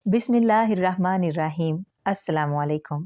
बिस्मिल्लाहिर्रहमानिर्रहीम। अस्सलामुअलैकुम।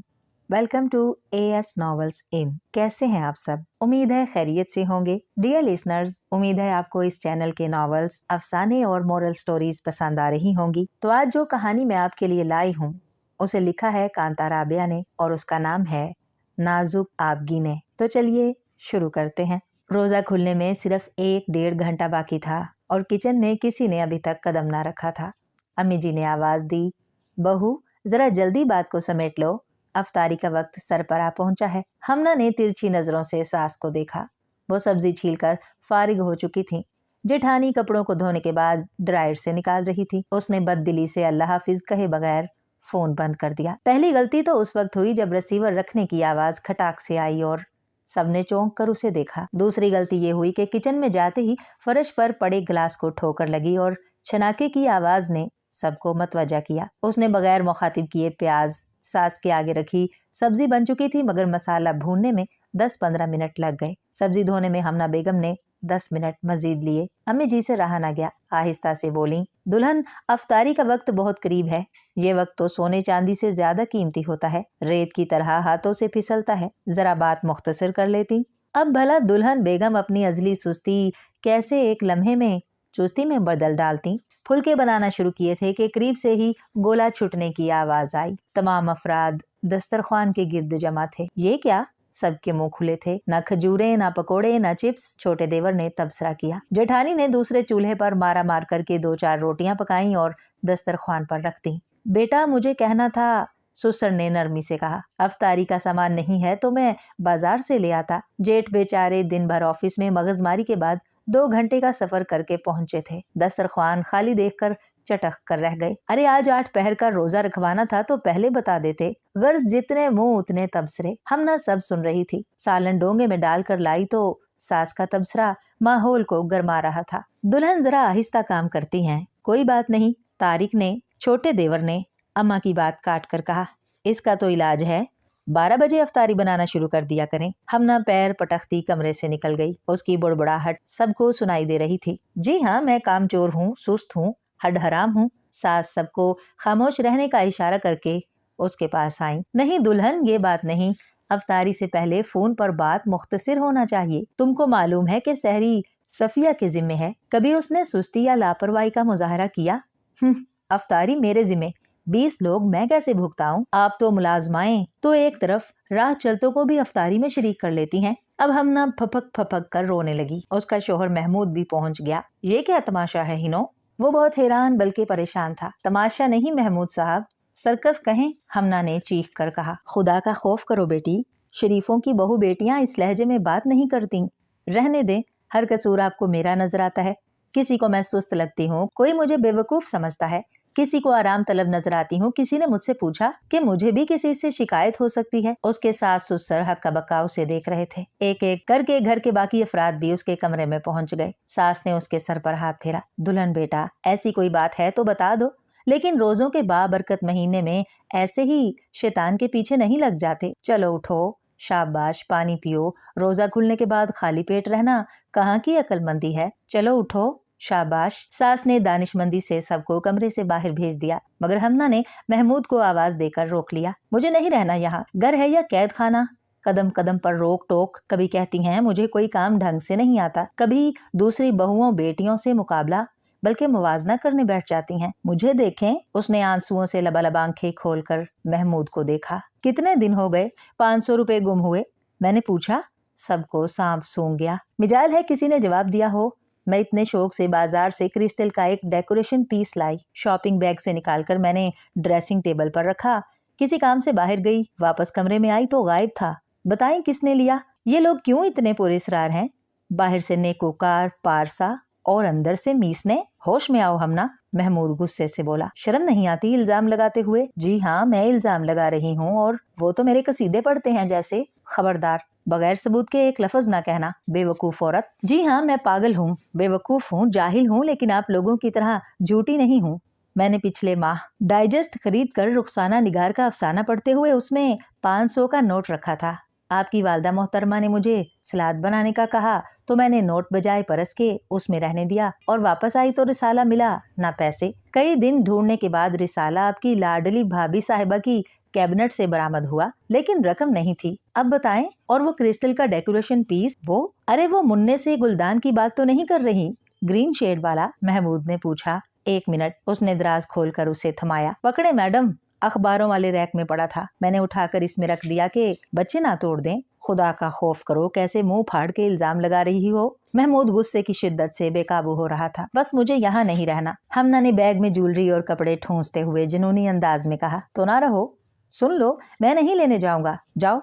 Welcome to AS novels इन। कैसे हैं आप सब? उम्मीद है खैरियत से होंगे। डियर लिसनर्स, उम्मीद है आपको इस चैनल के नॉवेल्स, अफसाने और मोरल स्टोरीज पसंद आ रही होंगी। तो आज जो कहानी मैं आपके लिए लाई हूँ उसे लिखा है कांता राबिया ने और उसका नाम है नाजुक आबगी ने। तो चलिए शुरू करते हैं। रोजा खुलने में सिर्फ 1-1.5 घंटा बाकी था और किचन में किसी ने अभी तक कदम ना रखा था। अम्मी जी ने आवाज दी, बहू जरा जल्दी बात को समेट लो, अफ्तारी का वक्त सर पर आ पहुंचा है। हमना ने तिरछी नजरों से सास को देखा। वो सब्जी छीलकर फारिग हो चुकी थी। जेठानी कपड़ों को धोने के बाद ड्रायर से निकाल रही थी। उसने बददिली से अल्लाह हाफिज कहे बगैर फोन बंद कर दिया। पहली गलती तो उस वक्त हुई जब रिसीवर रखने की आवाज खटाक से आई और सबने चौंक कर उसे देखा। दूसरी गलती ये हुई कि किचन में जाते ही फर्श पर पड़े गिलास को ठोकर लगी और छनाके की आवाज ने सबको मतवजा किया। उसने बगैर मुखातिब किए प्याज सास के आगे रखी। सब्जी बन चुकी थी मगर मसाला भूनने में 10-15 मिनट लग गए। सब्जी धोने में हमना बेगम ने 10 मिनट मजीद लिए। अम्मी जी से रहा ना गया। आहिस्ता से बोली, दुल्हन अफ्तारी का वक्त बहुत करीब है। ये वक्त तो सोने चांदी से ज्यादा कीमती होता है, रेत की तरह हाथों से फिसलता है। जरा बात मुख्तसर कर लेती। अब भला दुल्हन बेगम अपनी अजली सुस्ती कैसे एक लम्हे में चुस्ती में बदल डालती। फुलके बनाना शुरू किए थे कि करीब से ही गोला छुटने की आवाज आई। तमाम अफराद दस्तरखान के गिर्द जमा थे। ये क्या? सबके मुंह खुले थे। ना खजूरे, ना पकोड़े, ना चिप्स। छोटे देवर ने तबसरा किया। जेठानी ने दूसरे चूल्हे पर मारा मार करके 2-4 रोटियां पकाई और दस्तरखान पर रख दी। बेटा मुझे कहना था, सुसर ने नरमी से कहा। अफ्तारी का सामान नहीं है तो मैं बाजार से ले आता। जेठ बेचारे दिन भर ऑफिस में मगजमारी के बाद 2 घंटे का सफर करके पहुंचे थे। दस्तरखान खाली देखकर चटक कर रह गए। अरे आज 8 पहर का रोजा रखवाना था तो पहले बता देते। गर्ज जितने मुंह उतने तबसरे। हमना सब सुन रही थी। सालन डोंगे में डालकर लाई तो सास का तबसरा माहौल को गरमा रहा था। दुल्हन जरा आहिस्ता काम करती हैं। कोई बात नहीं, तारिक ने, छोटे देवर ने अम्मा की बात काट कर कहा। इसका तो इलाज है, 12 बजे अफ्तारी बनाना शुरू कर दिया करें। हमना पैर पटकती कमरे से निकल गई। उसकी बुड़बुड़ाहट सबको सुनाई दे रही थी। जी हाँ, मैं कामचोर हूँ, सुस्त हूँ, हड हराम हूँ। सास सबको खामोश रहने का इशारा करके उसके पास आई। नहीं दुल्हन, ये बात नहीं। अफ्तारी से पहले फोन पर बात मुख्तसिर होना चाहिए। तुमको मालूम है कि सहरी सफिया के जिम्मे है। कभी उसने सुस्ती या लापरवाही का मुजाहरा किया? अफ्तारी मेरे जिम्मे। 20 लोग, मैं कैसे भुगताऊं? आप तो मुलाजमाएं तो एक तरफ राह चलतों को भी अफ्तारी में शरीक कर लेती हैं। अब हम ना फपक फपक कर रोने लगी। उसका शोहर महमूद भी पहुंच गया। ये क्या तमाशा है हिनो? वो बहुत हैरान बल्कि परेशान था। तमाशा नहीं महमूद साहब, सर्कस कहें, हमना ने चीख कर कहा। खुदा का खौफ करो बेटी, शरीफों की बहू बेटियां इस लहजे में बात नहीं करती। रहने दे, हर कसूर आपको मेरा नजर आता है। किसी को मैं सुस्त लगती हूँ, कोई मुझे बेवकूफ समझता है, किसी को आराम तलब नजर आती हूँ। किसी ने मुझसे पूछा कि मुझे भी किसी से शिकायत हो सकती है। उसके सास ससुर हक्का बक्का उसे देख रहे थे। एक एक करके घर के बाकी अफराद भी उसके कमरे में पहुंच गए। सास ने उसके सर पर हाथ फेरा। दुल्हन बेटा, ऐसी कोई बात है तो बता दो, लेकिन रोजों के बाबरकत महीने में ऐसे ही शैतान के पीछे नहीं लग जाते। चलो उठो, शाबाश, पानी पियो। रोजा खुलने के बाद खाली पेट रहना कहाँ की अक्लमंदी है। चलो उठो, शाबाश। सास ने दानिशमंदी से सबको कमरे से बाहर भेज दिया मगर हमना ने महमूद को आवाज देकर रोक लिया। मुझे नहीं रहना यहाँ, घर है या कैद खाना? कदम कदम पर रोक टोक। कभी कहती हैं मुझे कोई काम ढंग से नहीं आता, कभी दूसरी बहुओं बेटियों से मुकाबला बल्कि मुवाजना करने बैठ जाती हैं। मुझे देखें। उसने आंसुओं से लबालब आंखें खोलकर महमूद को देखा। कितने दिन हो गए? 500 रुपए गुम हुए। मैंने पूछा। सबको सांप सूंघ गया। मिजाल है किसी ने जवाब दिया हो। मैं इतने शौक से बाजार से क्रिस्टल का एक डेकोरेशन पीस लाई। शॉपिंग बैग से निकालकर मैंने ड्रेसिंग टेबल पर रखा। किसी काम से बाहर गई, वापस कमरे में आई तो गायब था। बताएं किसने लिया? ये लोग क्यों इतने पुरस्कार हैं? बाहर से नेकोकार, पारसा और अंदर से मीस ने। होश में आओ हमना, महमूद गुस्से से बोला। शर्म नहीं आती इल्जाम लगाते हुए? जी हाँ, मैं इल्जाम लगा रही हूँ और वो तो मेरे कसीदे पढ़ते हैं जैसे। खबरदार, बगैर सबूत के एक लफ्ज ना कहना, बेवकूफ औरत। जी हाँ, मैं पागल हूँ, बेवकूफ हूँ, जाहिल हूँ, लेकिन आप लोगों की तरह झूठी नहीं हूँ। मैंने पिछले माह डाइजेस्ट खरीद कर रुखसाना निगार का अफसाना पढ़ते हुए उसमें 500 का नोट रखा था। آپ की वालदा मोहतरमा ने मुझे सलाद बनाने का कहा तो मैंने नोट बजाय परस के उसमें रहने दिया और वापस आई तो रिसाला मिला ना पैसे। कई दिन ढूंढने के बाद रिसाला आपकी लाडली भाभी साहिबा की कैबिनेट से बरामद हुआ, लेकिन रकम नहीं थी। अब बताएं, और वो क्रिस्टल का डेकोरेशन पीस, वो अरे वो मुन्ने से गुलदान की बात तो नहीं कर रही? ग्रीन शेड वाला, महमूद ने पूछा। एक मिनट, उसने दराज खोलकर उसे थमाया। पकड़े मैडम, अखबारों वाले रैक में पड़ा था, मैंने उठाकर इसमें रख दिया कि बच्चे ना तोड़ दें। खुदा का खौफ करो, कैसे मुंह फाड़ के इल्जाम लगा रही हो। महमूद गुस्से की शिद्दत से बेकाबू हो रहा था। बस मुझे यहाँ नहीं रहना, हमना ने बैग में ज्वेलरी और कपड़े ठूंसते हुए जुनूनी अंदाज में कहा। तो ना रहो, सुन लो, मैं नहीं लेने जाऊंगा, जाओ।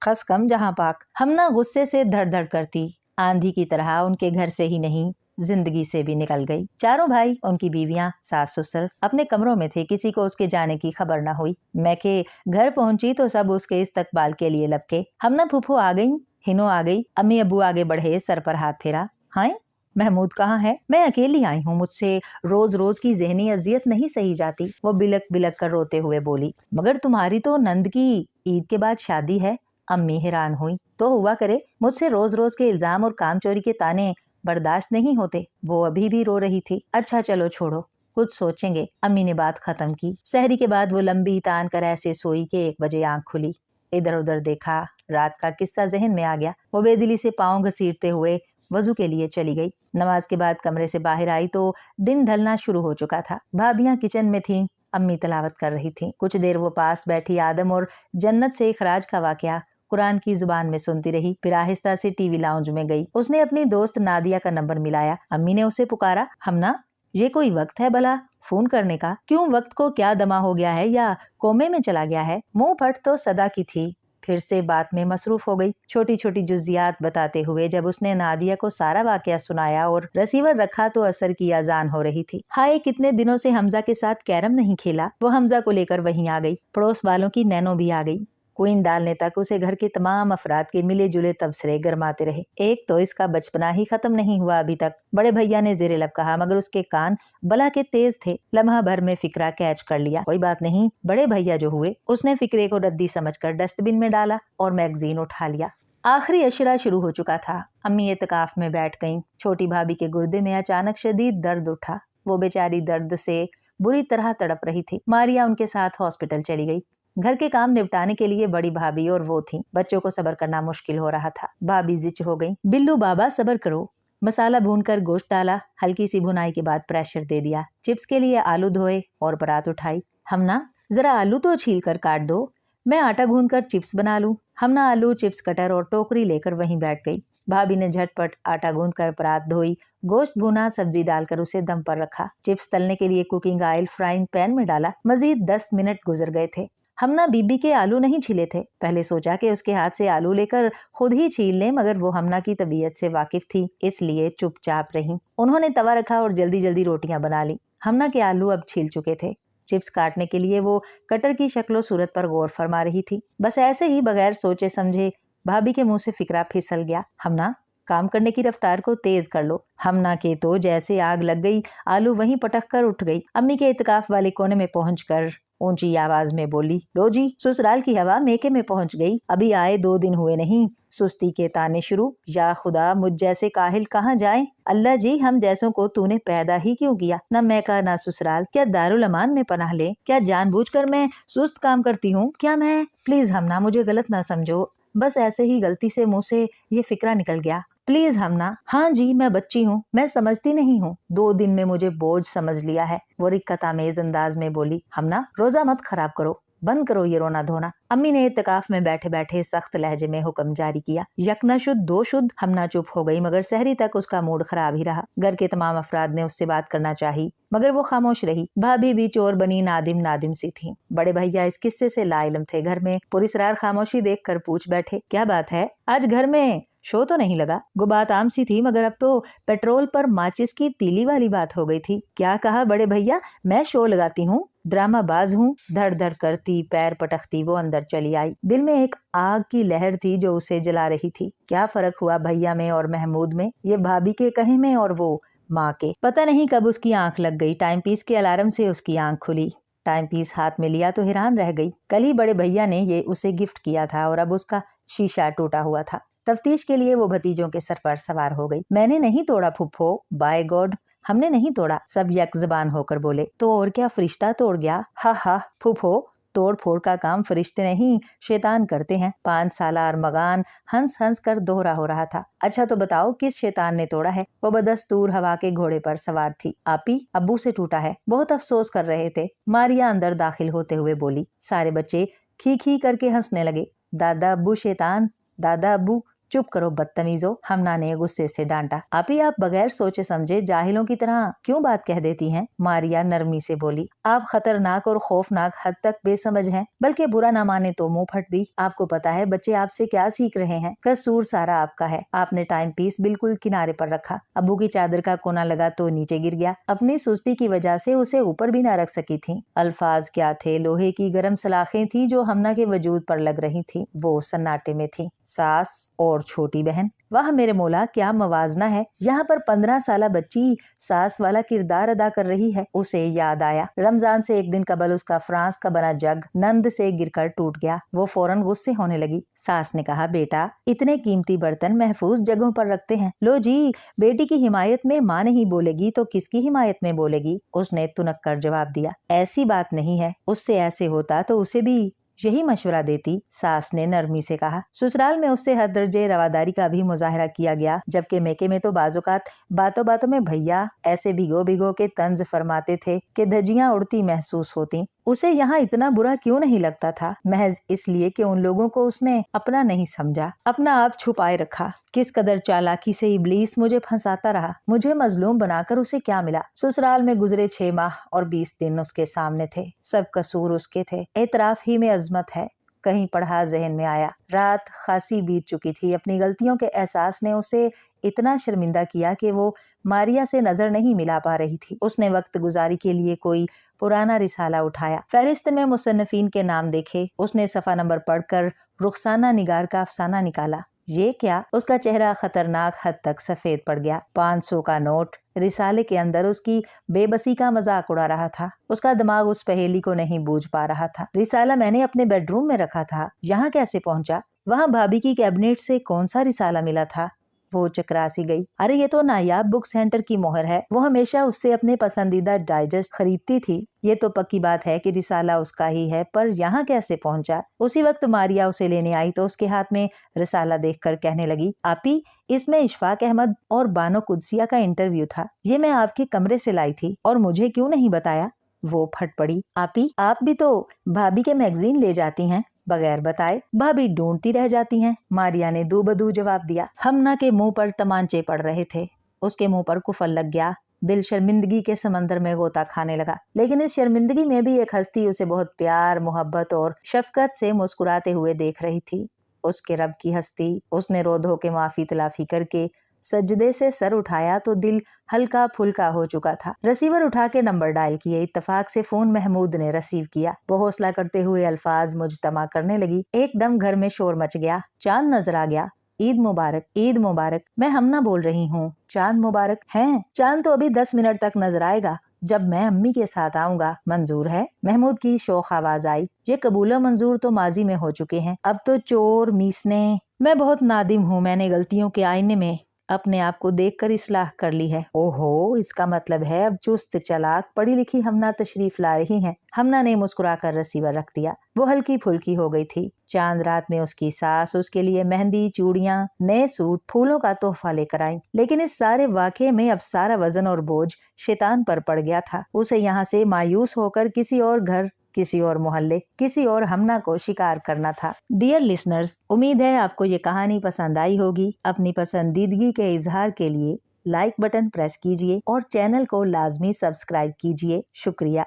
खस कम जहां पाक, हमना गुस्से से धड़ धड़ करती आंधी की तरह उनके घर से ही नहीं, जिंदगी से भी निकल गई। चारों भाई, उनकी बीवियां, सास ससुर अपने कमरों में थे, किसी को उसके जाने की खबर न हुई। मैं के घर पहुंची तो सब उसके इस्तकबाल के लिए लपके। हमना फूफू आ गई, हिनो आ गई, अम्मी अबू आगे बढ़े, सर पर हाथ फेरा। हाँ, महमूद कहाँ है? मैं अकेली आई हूँ, मुझसे रोज रोज की जहनी अजियत नहीं सही जाती। वो बिलक बिलक कर रोते हुए बोली। मगर तुम्हारी तो नंद की ईद के बाद शादी है। अम्मी हैरान हुई। तो हुआ करे, मुझसे रोज रोज के इल्जाम और काम चोरी के ताने बर्दाश्त नहीं होते। वो अभी भी रो रही थी। अच्छा चलो छोड़ो, कुछ सोचेंगे। अम्मी ने बात खत्म की। सहरी के बाद वो लंबी तान कर ऐसे सोई कि 1 बजे आंख खुली। इधर उधर देखा, रात का किस्सा जहन में आ गया। वो बेदिली से पाँव घसीटते हुए वजू के लिए चली गई। नमाज के बाद कमरे से बाहर आई तो दिन ढलना शुरू हो चुका था। भाभियां किचन में थीं, अम्मी तलावत कर रही थीं। कुछ देर वो पास बैठी आदम और जन्नत से खराज का वाकया कुरान की जुबान में सुनती रही। फिर आहिस्ता से टीवी लाउंज में गई। उसने अपनी दोस्त नादिया का नंबर मिलाया। अम्मी ने उसे पुकारा। हमना, ये कोई वक्त है भला फोन करने का? क्यों, वक्त को क्या दमा हो गया है या कोमे में चला गया है? मुंह फट तो सदा की थी, फिर से बात में मसरूफ हो गई। छोटी छोटी जुजियात बताते हुए जब उसने नादिया को सारा वाकया सुनाया और रिसीवर रखा तो असर की अजान हो रही थी। हाय, कितने दिनों से हमजा के साथ कैरम नहीं खेला। वो हमजा को लेकर वहीं आ गई। पड़ोस वालों की नैनो भी आ गई। क्वीन डालने तक उसे घर के तमाम अफराद के मिले जुले तबसरे गरमाते रहे। एक तो इसका बचपना ही खत्म नहीं हुआ अभी तक, बड़े भैया ने जेरे लब कहा, मगर उसके कान बला के तेज थे। लम्हा भर में फिक्रा कैच कर लिया। कोई बात नहीं, बड़े भैया जो हुए। उसने फिक्रे को रद्दी समझकर डस्टबिन में डाला और मैगजीन उठा लिया। आखिरी अशरा शुरू हो चुका था। अम्मी एतकाफ में बैठ गईं। छोटी भाभी के गुर्दे में अचानक शदीद दर्द उठा। वो बेचारी दर्द से बुरी तरह तड़प रही थी। मारिया उनके साथ हॉस्पिटल चली गई। घर के काम निपटाने के लिए बड़ी भाभी और वो थी। बच्चों को सब्र करना मुश्किल हो रहा था। भाभी जिच हो गई। बिल्लू बाबा सब्र करो। मसाला भूनकर गोश्त डाला, हल्की सी भुनाई के बाद प्रेशर दे दिया। चिप्स के लिए आलू धोए और परात उठाई। हमना, जरा आलू तो छील कर काट दो, मैं आटा गूंद कर चिप्स बना लूं। हमना आलू, चिप्स कटर और टोकरी लेकर वहीं बैठ गई। भाभी ने झटपट आटा गूंद कर परात धोई, गोश्त भुना, सब्जी डालकर उसे दम पर रखा। चिप्स तलने के लिए कुकिंग ऑयल फ्राइंग पैन में डाला। मजीद 10 मिनट गुजर गए थे। हमना बीबी के आलू नहीं छिले थे। पहले सोचा कि उसके हाथ से आलू लेकर खुद ही छील लें, मगर वो हमना की तबीयत से वाकिफ थी, इसलिए चुपचाप रही। उन्होंने तवा रखा और जल्दी जल्दी रोटियां बना ली। हमना के आलू अब छिल चुके थे। चिप्स काटने के लिए वो कटर की शक्लो सूरत पर गौर फरमा रही थी। बस ऐसे ही बगैर सोचे समझे भाभी के मुंह से फिक्रा फिसल गया। हमना, काम करने की रफ्तार को तेज कर लो। हमना के तो जैसे आग लग गई, आलू वहीं पटक कर उठ गई। अम्मी के इत्काफ वाले कोने में पहुंचकर ऊंची आवाज में बोली, लो जी, ससुराल की हवा मेके में पहुंच गई। अभी आए 2 दिन हुए नहीं, सुस्ती के ताने शुरू। या खुदा, मुझ जैसे काहिल कहाँ जाए। अल्लाह जी, हम जैसों को तूने पैदा ही क्यों किया? न मैका ना ससुराल, क्या दारुल अमान में पनाह ले? क्या जानबूझकर मैं सुस्त काम करती हूँ? क्या मैं? प्लीज हमना, मुझे गलत ना समझो, बस ऐसे ही गलती से मुंह से ये फिक्रा निकल गया। प्लीज हमना। हाँ जी, मैं बच्ची हूँ, मैं समझती नहीं हूँ। 2 दिन में मुझे बोझ समझ लिया है, वो रिक्कतामेज अंदाज में बोली। हमना, रोजा मत खराब करो, बंद करो ये रोना धोना। अम्मी ने इत्तकाफ में बैठे बैठे सख्त लहजे में हुक्म जारी किया। यकना शुद्ध 2 शुद्ध। हमना चुप हो गई, मगर सहरी तक उसका मूड खराब ही रहा। घर के तमाम अफराद ने उससे बात करना चाही, मगर वो खामोश रही। भाभी भी चोर बनी नादिम नादिम सी थी। बड़े भैया इस किस्से से लाइलम थे। घर में पुरस्रार खामोशी देख कर पूछ बैठे, क्या बात है, आज घर में शो तो नहीं लगा? गुबात आम सी थी, मगर अब तो पेट्रोल पर माचिस की तीली वाली बात हो गई थी। क्या कहा बड़े भैया? मैं शो लगाती हूँ, ड्रामा बाज हूँ। धड़ धड़ करती, पैर पटकती वो अंदर चली आई। दिल में एक आग की लहर थी जो उसे जला रही थी। क्या फर्क हुआ भैया में और महमूद में, ये भाभी के कहे में और वो माँ के? पता नहीं कब उसकी आंख लग गई। टाइम पीस के अलार्म से उसकी आंख खुली। टाइम पीस हाथ में लिया तो हैरान रह गई। कल ही बड़े भैया ने ये उसे गिफ्ट किया था और अब उसका शीशा टूटा हुआ था। तफ्तीश के लिए वो भतीजों के सर पर सवार हो गई। मैंने नहीं तोड़ा फुफ्फो, बाय गॉड हमने नहीं तोड़ा, सब यकजबान होकर बोले। तो और क्या, फरिश्ता तोड़ गया? हा हा फुफ्फो, तोड़ फोड़ का काम फरिश्ते नहीं शैतान करते हैं। 5 साला अरमगान हंस हंस कर दोहरा हो रहा था। अच्छा तो बताओ किस शैतान ने तोड़ा है? वो बदस्तूर हवा के घोड़े पर सवार थी। आपी, अब्बू से टूटा है, बहुत अफसोस कर रहे थे। मारिया अंदर दाखिल होते हुए बोली। सारे बच्चे खी खी करके हंसने लगे। दादा अब्बू शैतान, दादा अब्बू। चुप करो बदतमीजो, हमना ने गुस्से से डांटा। आपी, आप बगैर सोचे समझे जाहिलों की तरह क्यों बात कह देती हैं? मारिया नरमी से बोली। आप खतरनाक और खौफनाक हद तक बेसमझ हैं, बल्कि बुरा ना माने तो मुंह फट भी। आपको पता है बच्चे आपसे क्या सीख रहे हैं? कसूर सारा आपका है। आपने टाइम पीस बिल्कुल किनारे पर रखा, अब्बू की चादर का कोना लगा तो नीचे गिर गया। अपनी सुस्ती की वजह से उसे ऊपर भी ना रख सकी थी। अल्फाज क्या थे, लोहे की गर्म सलाखें थी जो हमना के वजूद पर लग रही थी। वो सन्नाटे में थी। सास और छोटी बहन, वाह मेरे मौला, क्या मवाजना है। यहाँ पर 15 साला बच्ची सास वाला किरदार अदा कर रही है। उसे याद आया रमजान से एक दिन कबल उसका फ्रांस का बना जग नंद से गिरकर टूट गया। वो फौरन गुस्से होने लगी। सास ने कहा, बेटा इतने कीमती बर्तन महफूज जगहों पर रखते हैं। लो जी, बेटी की हिमायत में माँ नहीं बोलेगी तो किसकी हिमायत में बोलेगी? उसने तुनक कर जवाब दिया। ऐसी बात नहीं है, उससे ऐसे होता तो उसे भी यही मशवरा देती। सास ने नरमी से कहा। ससुराल में उससे हद दर्जे रवादारी का भी मुजाहरा किया गया, जबकि मेके में तो बाजुकात बातों बातों में भैया ऐसे भिगो भिगो के तंज फरमाते थे कि धज्जियां उड़ती महसूस होती। उसे यहाँ इतना बुरा क्यों नहीं लगता था? महज इसलिए कि उन लोगों को उसने अपना नहीं समझा, अपना आप छुपाए रखा। किस कदर चालाकी से इब्लीस मुझे फंसाता रहा। मुझे मजलूम बनाकर उसे क्या मिला? ससुराल में गुजरे 6 माह और 20 दिन उसके सामने थे। सब कसूर उसके थे। एतराफ ही में अजमत है। कहीं पढ़ा जहन में आया। रात खासी बीत चुकी थी। अपनी गलतियों के एहसास ने उसे इतना शर्मिंदा किया कि वो मारिया से नजर नहीं मिला पा रही थी। उसने वक्त गुजारी के लिए कोई पुराना रिसाला उठाया, फहरिस्त में मुसन्निफीन के नाम देखे। उसने सफा नंबर पढ़कर रुखसाना निगार का अफसाना निकाला। ये क्या? उसका चेहरा खतरनाक हद तक सफेद पड़ गया। 500 का नोट रिसाले के अंदर उसकी बेबसी का मजाक उड़ा रहा था। उसका दिमाग उस पहेली को नहीं बूझ पा रहा था। रिसाला मैंने अपने बेडरूम में रखा था, यहाँ कैसे पहुंचा? वहाँ भाभी की कैबिनेट से कौन सा रिसाला मिला था? वो चकरासी गई। अरे ये तो नायाब बुक सेंटर की मोहर है। वो हमेशा उससे अपने पसंदीदा डाइजेस्ट खरीदती थी। ये तो पक्की बात है कि रिसाला उसका ही है, पर यहाँ कैसे पहुंचा? उसी वक्त मारिया उसे लेने आई तो उसके हाथ में रिसाला देखकर कहने लगी, आपी इसमें इशफाक अहमद और बानो कुदसिया का इंटरव्यू था। ये मैं आपके कमरे से लाई थी और मुझे क्यों नहीं बताया? वो फट पड़ी। आपी, आप भी तो भाभी के मैगजीन ले जाती हैं बगैर बताए। भाभी ढूंढती रह जाती हैं। मारिया ने दो बदू जवाब दिया। हमना के मुंह पर तमांचे पड़ रहे थे। उसके मुंह पर कुफल लग गया। दिल शर्मिंदगी के समंदर में गोता खाने लगा। लेकिन इस शर्मिंदगी में भी एक हस्ती उसे बहुत प्यार, मोहब्बत और शफकत से मुस्कुराते हुए देख रही थी। उसके रब की हस्ती। उसने रो धो के माफी तलाफी करके सजदे से सर उठाया तो दिल हल्का फुल्का हो चुका था। रिसीवर उठा के नंबर डायल किए। इत्तेफाक से फोन महमूद ने रिसीव किया। वो हौसला करते हुए अल्फाज मुजतमा करने लगी। एकदम घर में शोर मच गया। चांद नजर आ गया। ईद मुबारक, ईद मुबारक। मैं हमना बोल रही हूँ। चांद मुबारक है? चांद तो अभी 10 मिनट तक नजर आएगा, जब मैं अम्मी के साथ आऊंगा। मंजूर है? महमूद की शौख आवाज आई। ये कबूला मंजूर तो माजी में हो चुके हैं, अब तो चोर मीसने। मैं बहुत नादिम हूँ, मैंने गलतियों के आईने में अपने आप को देखकर इस्लाह कर ली है। ओहो, इसका मतलब है अब चुस्त चालाक पढ़ी लिखी हमना तशरीफ ला रही हैं। हमना ने मुस्कुराकर रिसीवर रख दिया। वो हल्की फुल्की हो गई थी। चांद रात में उसकी सास उसके लिए मेहंदी, चूड़ियां, नए सूट, फूलों का तोहफा लेकर आई। लेकिन इस सारे वाक़े में अब सारा वजन और बोझ शैतान पर पड़ गया था। उसे यहाँ से मायूस होकर किसी और घर, किसी और मोहल्ले, किसी और हमना को शिकार करना था। डियर लिसनर्स, उम्मीद है आपको ये कहानी पसंद आई होगी। अपनी पसंदीदगी के इजहार के लिए लाइक बटन प्रेस कीजिए और चैनल को लाजमी सब्सक्राइब कीजिए। शुक्रिया।